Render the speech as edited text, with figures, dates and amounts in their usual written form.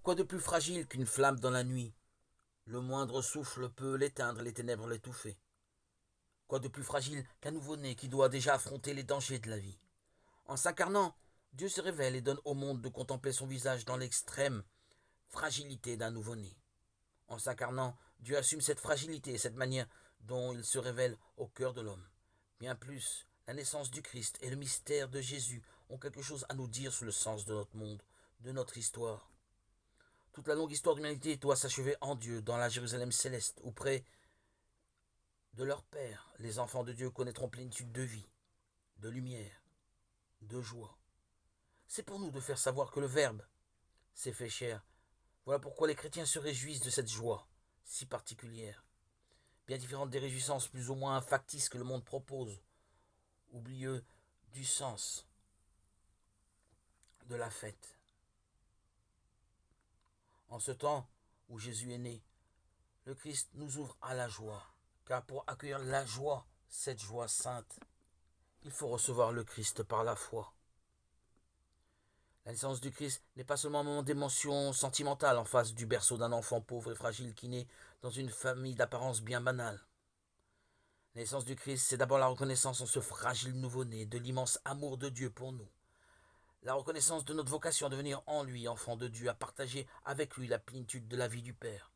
Quoi de plus fragile qu'une flamme dans la nuit? Le moindre souffle peut l'éteindre, les ténèbres l'étouffer. Quoi de plus fragile qu'un nouveau-né qui doit déjà affronter les dangers de la vie? En s'incarnant, Dieu se révèle et donne au monde de contempler son visage dans l'extrême fragilité d'un nouveau-né. En s'incarnant, Dieu assume cette fragilité et cette manière dont il se révèle au cœur de l'homme. Bien plus, la naissance du Christ et le mystère de Jésus ont quelque chose à nous dire sur le sens de notre monde, de notre histoire. Toute la longue histoire de l'humanité doit s'achever en Dieu, dans la Jérusalem céleste, où près de leur Père, les enfants de Dieu connaîtront plénitude de vie, de lumière, de joie. C'est pour nous de faire savoir que le Verbe s'est fait chair. Voilà pourquoi les chrétiens se réjouissent de cette joie si particulière, bien différente des réjouissances plus ou moins factices que le monde propose, oublieux du sens de la fête. En ce temps où Jésus est né, le Christ nous ouvre à la joie, car pour accueillir la joie, cette joie sainte, il faut recevoir le Christ par la foi. La naissance du Christ n'est pas seulement un moment d'émotion sentimentale en face du berceau d'un enfant pauvre et fragile qui naît dans une famille d'apparence bien banale. La naissance du Christ, c'est d'abord la reconnaissance en ce fragile nouveau-né de l'immense amour de Dieu pour nous. La reconnaissance de notre vocation à devenir en lui enfant de Dieu, à partager avec lui la plénitude de la vie du Père.